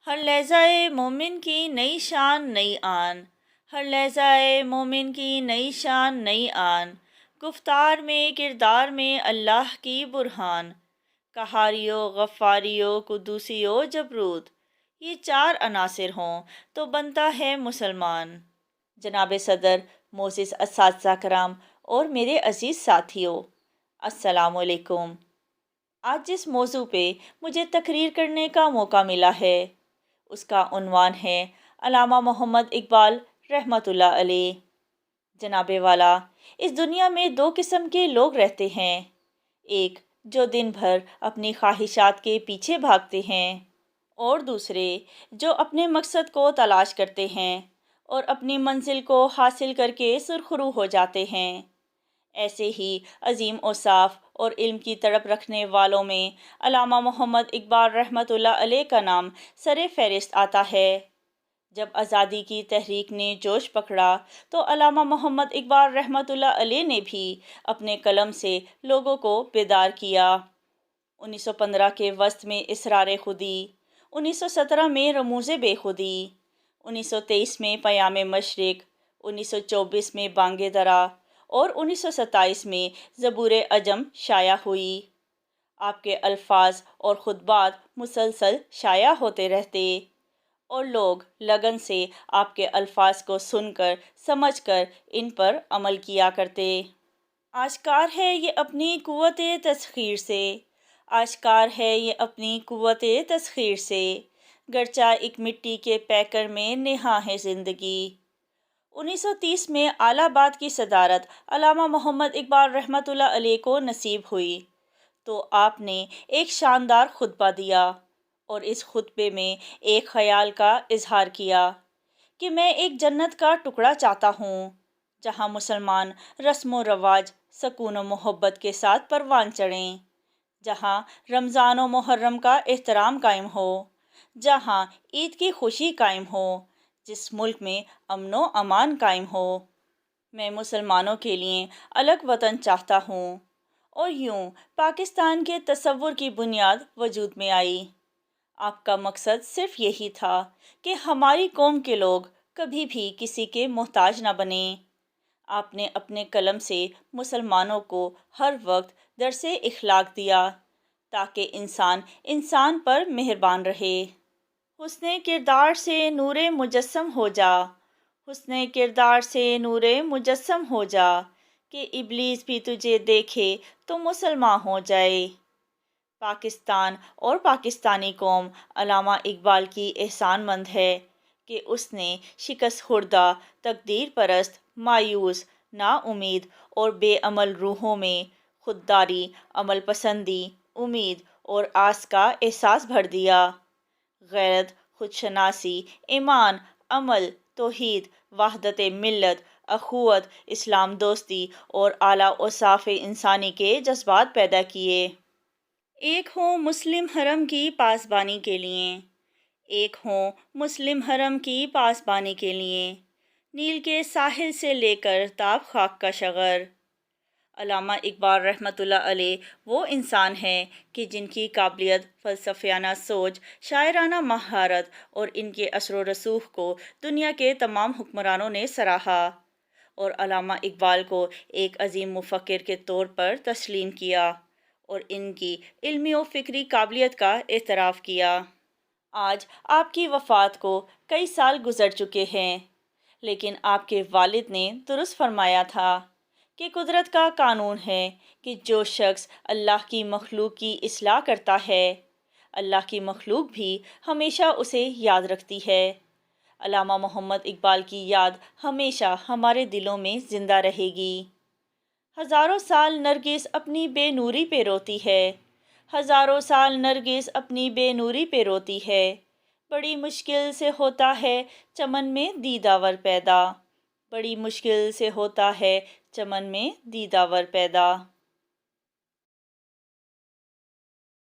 ہر لحظۂ مومن کی نئی شان نئی آن، ہر لحظۂ مومن کی نئی شان نئی آن، گفتار میں کردار میں اللہ کی برہان، قہاریو غفاریو قدوسیو جبروت، یہ چار عناصر ہوں تو بنتا ہے مسلمان۔ جناب صدر، معزز اساتذہ کرام اور میرے عزیز ساتھیو، السلام علیکم۔ آج جس موضوع پہ مجھے تقریر کرنے کا موقع ملا ہے اس کا عنوان ہے علامہ محمد اقبال رحمۃ اللہ علیہ۔ جناب والا، اس دنیا میں دو قسم کے لوگ رہتے ہیں، ایک جو دن بھر اپنی خواہشات کے پیچھے بھاگتے ہیں اور دوسرے جو اپنے مقصد کو تلاش کرتے ہیں اور اپنی منزل کو حاصل کر کے سرخرو ہو جاتے ہیں۔ ایسے ہی عظیم اوصاف اور علم کی تڑپ رکھنے والوں میں علامہ محمد اقبال رحمۃ اللہ علیہ کا نام سر فہرست آتا ہے۔ جب آزادی کی تحریک نے جوش پکڑا تو علامہ محمد اقبال رحمۃ اللہ علیہ نے بھی اپنے قلم سے لوگوں کو بیدار کیا۔ 1915 کے وسط میں اسرار خودی، 1917 میں رموز بے خودی، 1923 میں پیام مشرق، 1924 میں بانگ درا اور 1927 میں زبور عجم شائع ہوئی۔ آپ کے الفاظ اور خطبات مسلسل شائع ہوتے رہتے اور لوگ لگن سے آپ کے الفاظ کو سن کر سمجھ کر ان پر عمل کیا کرتے۔ آشکار ہے یہ اپنی قوت تسخیر سے، آشکار ہے یہ اپنی قوت تسخیر سے، گرچہ ایک مٹی کے پیکر میں نہاں ہے زندگی۔ 1930 میں آل آباد کی صدارت علامہ محمد اقبال رحمۃ اللہ علیہ کو نصیب ہوئی تو آپ نے ایک شاندار خطبہ دیا اور اس خطبے میں ایک خیال کا اظہار کیا کہ میں ایک جنت کا ٹکڑا چاہتا ہوں جہاں مسلمان رسم و رواج سکون و محبت کے ساتھ پروان چڑھیں، جہاں رمضان و محرم کا احترام قائم ہو، جہاں عید کی خوشی قائم ہو، جس ملک میں امن و امان قائم ہو۔ میں مسلمانوں کے لیے الگ وطن چاہتا ہوں اور یوں پاکستان کے تصور کی بنیاد وجود میں آئی۔ آپ کا مقصد صرف یہی تھا کہ ہماری قوم کے لوگ کبھی بھی کسی کے محتاج نہ بنیں۔ آپ نے اپنے قلم سے مسلمانوں کو ہر وقت درس اخلاق دیا تاکہ انسان انسان پر مہربان رہے۔ حسن کردار سے نور مجسم ہو جا، حسن کردار سے نور مجسم ہو جا، کہ ابلیس بھی تجھے دیکھے تو مسلمان ہو جائے۔ پاکستان اور پاکستانی قوم علامہ اقبال کی احسان مند ہے کہ اس نے شکست خوردہ، تقدیر پرست، مایوس، نا امید اور بے عمل روحوں میں خودداری، عمل پسندی، امید اور آس کا احساس بھر دیا۔ غیرت، خودشناسی، ایمان، عمل، توحید، وحدت ملت، اخوت، اسلام دوستی اور اعلیٰ اوصاف انسانی کے جذبات پیدا کیے۔ ایک ہوں مسلم حرم کی پاسبانی کے لیے، ایک ہوں مسلم حرم کی پاسبانی کے لیے، نیل کے ساحل سے لے کر تاب خاک کا شغر۔ علامہ اقبال رحمۃ اللہ علیہ وہ انسان ہیں کہ جن کی قابلیت، فلسفیانہ سوچ، شاعرانہ مہارت اور ان کے اثر و رسوخ کو دنیا کے تمام حکمرانوں نے سراہا اور علامہ اقبال کو ایک عظیم مفکر کے طور پر تسلیم کیا اور ان کی علمی و فکری قابلیت کا اعتراف کیا۔ آج آپ کی وفات کو کئی سال گزر چکے ہیں، لیکن آپ کے والد نے درست فرمایا تھا کہ قدرت کا قانون ہے کہ جو شخص اللہ کی مخلوق کی اصلاح کرتا ہے، اللہ کی مخلوق بھی ہمیشہ اسے یاد رکھتی ہے۔ علامہ محمد اقبال کی یاد ہمیشہ ہمارے دلوں میں زندہ رہے گی۔ ہزاروں سال نرگس اپنی بے نوری پہ روتی ہے، ہزاروں سال نرگس اپنی بے نوری پہ روتی ہے، بڑی مشکل سے ہوتا ہے چمن میں دیدہ ور پیدا، بڑی مشکل سے ہوتا ہے چمن میں دیدہ ور پیدا۔